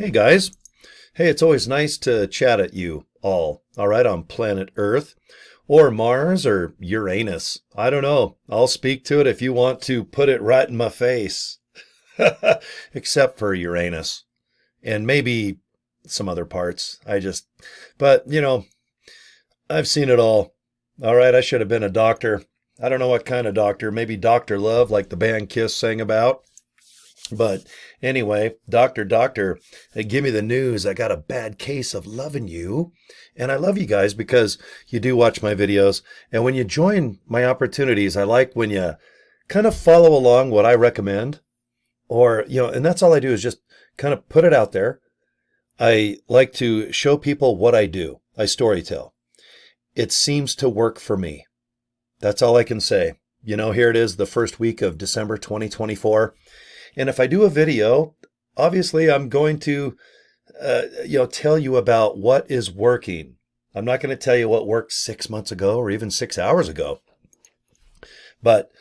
Hey guys. Hey, it's always nice to chat at you all right, on planet Earth or Mars or Uranus. I don't know. I'll speak to it if you want to put it right in my face. Except for Uranus and maybe some other parts. But I've seen it all right, I should have been a doctor. I don't know what kind of doctor. Maybe Dr. Love, like the band Kiss sang about. But anyway, doctor, give me the news. I got a bad case of loving you. And I love you guys because you do watch my videos. And when you join my opportunities, I like when you kind of follow along what I recommend. And that's all I do is just kind of put it out there. I like to show people what I do. I storytell. It seems to work for me. That's all I can say. Here it is, the first week of December 2024. And if I do a video, obviously I'm going to, tell you about what is working. I'm not going to tell you what worked 6 months ago or even 6 hours ago. But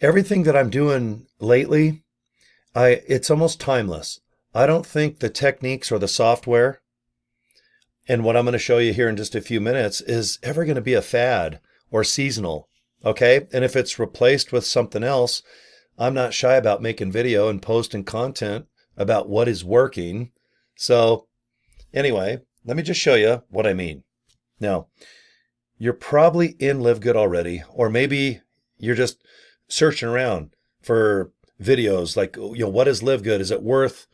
everything that I'm doing lately, it's almost timeless. I don't think the techniques or the software and what I'm going to show you here in just a few minutes is ever going to be a fad or seasonal. Okay? And if it's replaced with something else, I'm not shy about making video and posting content about what is working. So anyway, let me just show you what I mean. Now, you're probably in Live Good already, or maybe you're just searching around for videos like, what is Live Good? Is it worth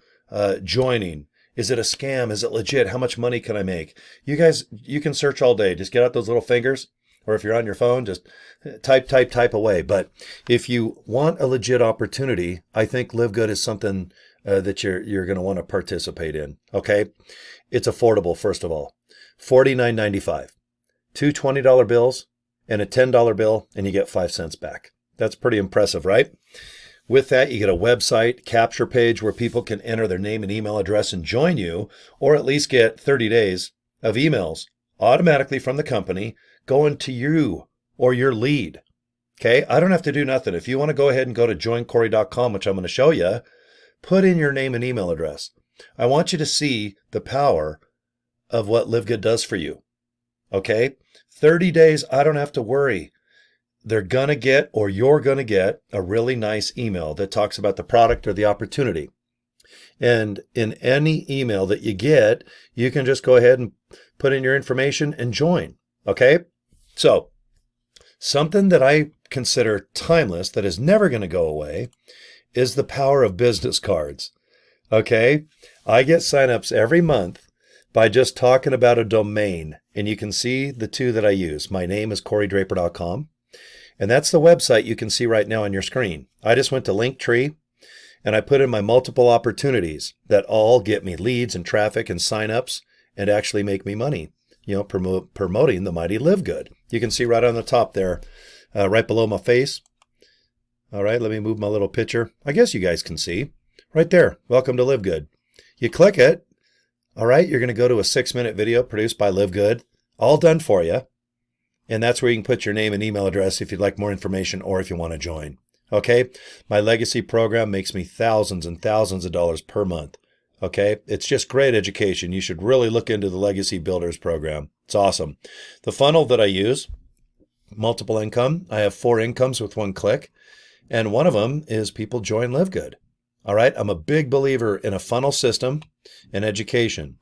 joining? Is it a scam? Is it legit? How much money can I make? You guys, you can search all day. Just get out those little fingers. Or if you're on your phone, just type away. But if you want a legit opportunity, I think Live Good is something that you're going to want to participate in. Okay, it's affordable. First of all, $49.95, two $20 bills and a $10 bill, and you get 5 cents back. That's pretty impressive, right? With that, you get a website capture page where people can enter their name and email address and join you, or at least get 30 days of emails automatically from the company going to you or your lead. Okay, I don't have to do nothing. If you want to go ahead and go to joincory.com, which I'm going to show you, put in your name and email address. I want you to see the power of what Live Good does for you. Okay, 30 days, I don't have to worry. They're going to get, or you're going to get, a really nice email that talks about the product or the opportunity. And in any email that you get, you can just go ahead and put in your information and join. Okay? So, something that I consider timeless that is never going to go away is the power of business cards. Okay? I get signups every month by just talking about a domain. And you can see the two that I use. My name is CoryDraper.com. And that's the website you can see right now on your screen. I just went to Linktree and I put in my multiple opportunities that all get me leads and traffic and signups and actually make me money, promoting the mighty Live Good. You can see right on the top there, right below my face. All right, let me move my little picture. I guess you guys can see right there. Welcome to Live Good. You click it. All right, you're going to go to a 6-minute video produced by Live Good, all done for you. And that's where you can put your name and email address if you'd like more information or if you want to join. Okay, my legacy program makes me thousands and thousands of dollars per month. Okay, it's just great education. You should really look into the Legacy Builders program. It's awesome. The funnel that I use, multiple income. I have 4 incomes with 1 click. And one of them is people join Live Good. All right, I'm a big believer in a funnel system and education.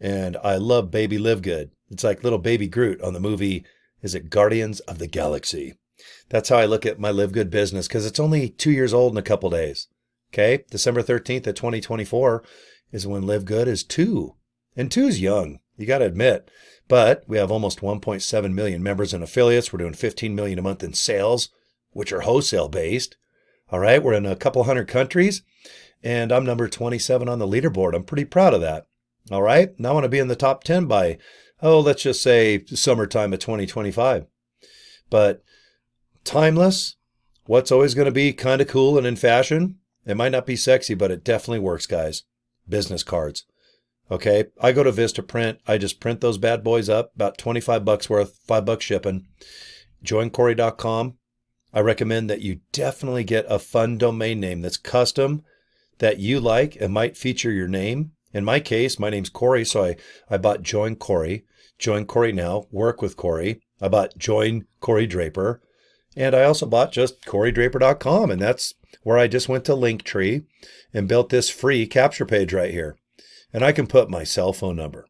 And I love baby Live Good. It's like little baby Groot on the movie, is it Guardians of the Galaxy? That's how I look at my Live Good business because it's only 2 years old in a couple days. Okay, December 13th of 2024 is when Live Good is 2. And 2 is young, you got to admit. But we have almost 1.7 million members and affiliates. We're doing 15 million a month in sales, which are wholesale based. All right, we're in a couple hundred countries, and I'm number 27 on the leaderboard. I'm pretty proud of that. All right, now I want to be in the top 10 by, let's just say summertime of 2025. But timeless, what's always going to be kind of cool and in fashion? It might not be sexy, but it definitely works, guys. Business cards. Okay, I go to Vista Print. I just print those bad boys up, about 25 bucks worth, $5 shipping. Joincory.com. I recommend that you definitely get a fun domain name that's custom, that you like and might feature your name In my case, my name's Cory, so I bought Join Cory. Join Cory Now, work with Cory. I bought Join Cory Draper. And I also bought just CoryDraper.com, and that's where I just went to Linktree and built this free capture page right here. And I can put my cell phone number.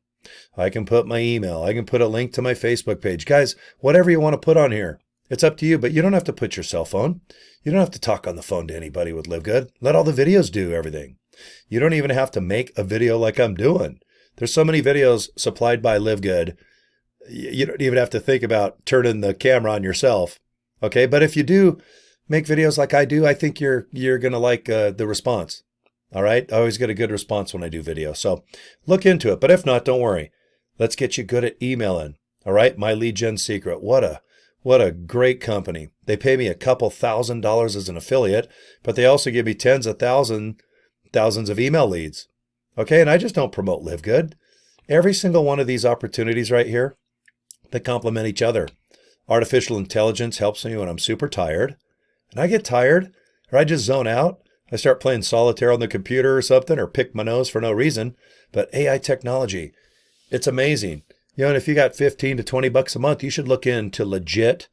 I can put my email. I can put a link to my Facebook page. Guys, whatever you want to put on here, it's up to you, but you don't have to put your cell phone. You don't have to talk on the phone to anybody with LiveGood. Let all the videos do everything. You don't even have to make a video like I'm doing. There's so many videos supplied by LiveGood. You don't even have to think about turning the camera on yourself. Okay, but if you do make videos like I do, I think you're going to like the response. All right, I always get a good response when I do video. So look into it, but if not, don't worry. Let's get you good at emailing. All right, My Lead Gen Secret. What a great company. They pay me a couple $1,000s as an affiliate, but they also give me tens of thousands of email leads. Okay, and I just don't promote LiveGood. Every single one of these opportunities right here, they complement each other. Artificial intelligence helps me when I'm super tired. And I get tired, or I just zone out. I start playing solitaire on the computer or something, or pick my nose for no reason. But AI technology, it's amazing. You know, and if you got 15 to 20 bucks a month, you should look into legit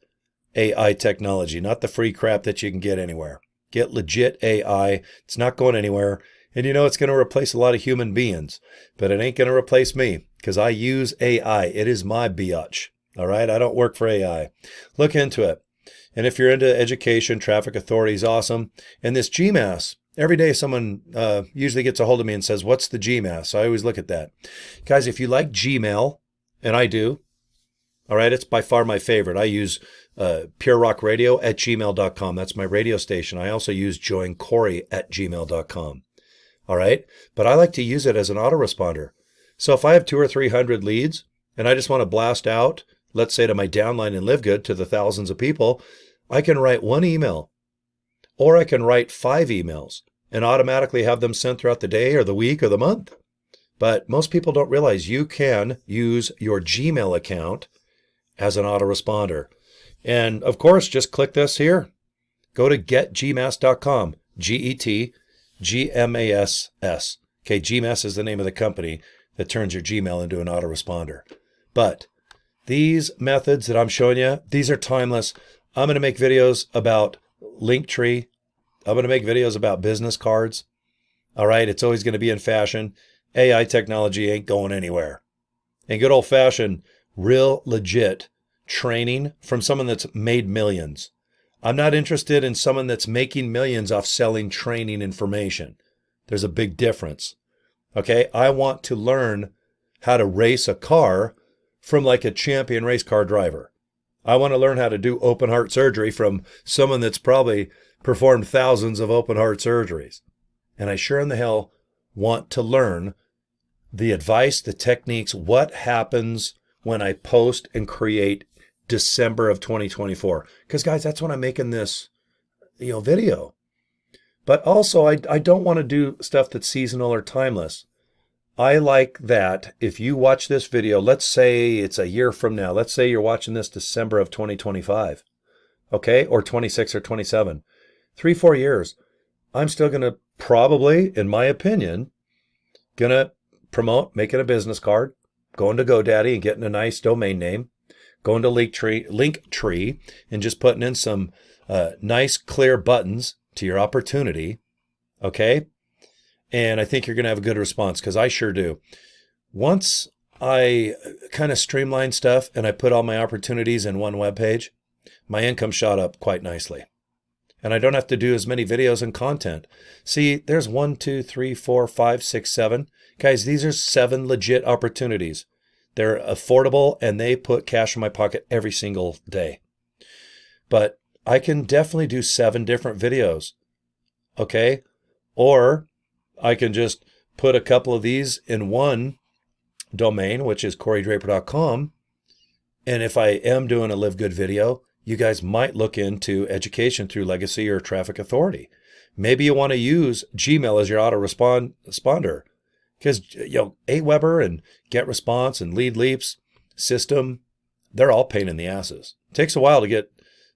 AI technology, not the free crap that you can get anywhere. Get legit AI. It's not going anywhere. And you know, it's going to replace a lot of human beings, but it ain't going to replace me because I use AI. It is my biatch. All right. I don't work for AI. Look into it. And if you're into education, traffic authority is awesome. And this GMAS, every day someone usually gets a hold of me and says, what's the GMAS? So I always look at that. Guys, if you like Gmail, and I do, all right, it's by far my favorite. I use purerockradio@gmail.com. That's my radio station. I also use joincory@gmail.com. All right. But I like to use it as an autoresponder. So if I have 200 or 300 leads and I just want to blast out, let's say to my downline in LiveGood to the thousands of people, I can write one email or I can write 5 emails and automatically have them sent throughout the day or the week or the month. But most people don't realize you can use your Gmail account as an autoresponder. And of course, just click this here. Go to getgmas.com, GETGMASS. Okay, GMAS is the name of the company that turns your Gmail into an autoresponder. But these methods that I'm showing you, these are timeless. I'm going to make videos about Linktree. I'm going to make videos about business cards. All right, it's always going to be in fashion. AI technology ain't going anywhere. And good old-fashioned, real legit training from someone that's made millions. I'm not interested in someone that's making millions off selling training information. There's a big difference. Okay, I want to learn how to race a car from like a champion race car driver. I want to learn how to do open heart surgery from someone that's probably performed thousands of open heart surgeries. And I sure in the hell want to learn the advice, the techniques, what happens when I post and create December of 2024. Because guys, that's when I'm making this, video. But also I don't want to do stuff that's seasonal or timeless. I like that if you watch this video, let's say it's a year from now. Let's say you're watching this December of 2025, okay? Or 26 or 27, 3-4 years. I'm still going to probably, in my opinion, going to promote making a business card, going to GoDaddy and getting a nice domain name, going to Linktree and just putting in some nice clear buttons to your opportunity, okay? And I think you're going to have a good response because I sure do. Once I kind of streamline stuff and I put all my opportunities in one web page, my income shot up quite nicely. And I don't have to do as many videos and content. See, there's 1, 2, 3, 4, 5, 6, 7. Guys, these are 7 legit opportunities. They're affordable and they put cash in my pocket every single day. But I can definitely do 7 different videos, okay? Or I can just put a couple of these in one domain, which is CoryDraper.com. And if I am doing a Live Good video, you guys might look into education through Legacy or Traffic Authority. Maybe you want to use Gmail as your autoresponder because, Aweber and GetResponse and Lead Leaps system, they're all pain in the asses. It takes a while to get,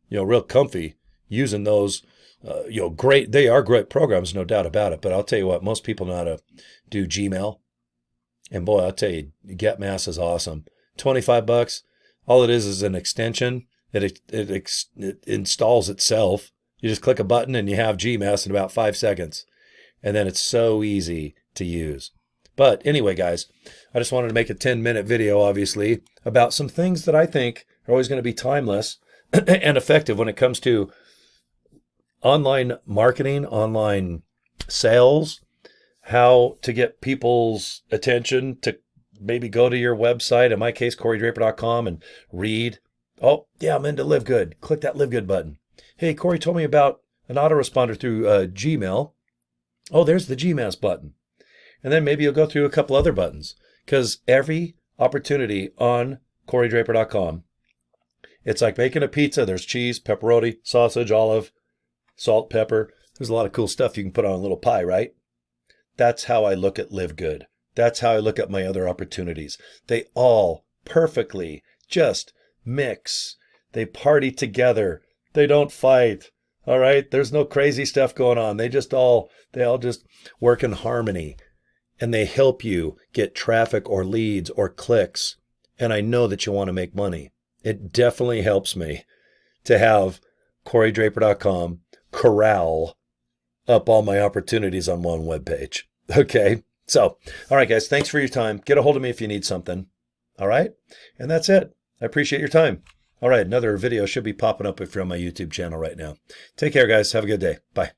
real comfy using those. Great. They are great programs, no doubt about it. But I'll tell you what, most people know how to do Gmail. And boy, I'll tell you, GetMass is awesome. 25 bucks. All it is an extension. It installs itself. You just click a button and you have GMass in about 5 seconds. And then it's so easy to use. But anyway, guys, I just wanted to make a 10-minute video, obviously, about some things that I think are always going to be timeless and effective when it comes to online marketing, online sales, how to get people's attention to maybe go to your website, in my case, CoryDraper.com, and read. Oh, yeah, I'm into LiveGood. Click that LiveGood button. Hey, Cory told me about an autoresponder through Gmail. Oh, there's the GMass button. And then maybe you'll go through a couple other buttons, because every opportunity on CoryDraper.com, it's like making a pizza. There's cheese, pepperoni, sausage, olive, salt, pepper. There's a lot of cool stuff you can put on a little pie, right? That's how I look at LiveGood. That's how I look at my other opportunities. They all perfectly just mix. They party together. They don't fight. All right? There's no crazy stuff going on. They all just work in harmony. And they help you get traffic or leads or clicks. And I know that you want to make money. It definitely helps me to have CoryDraper.com corral up all my opportunities on one webpage. Okay. So, all right, guys, thanks for your time. Get a hold of me if you need something. All right. And that's it. I appreciate your time. All right. Another video should be popping up if you're on my YouTube channel right now. Take care, guys. Have a good day. Bye.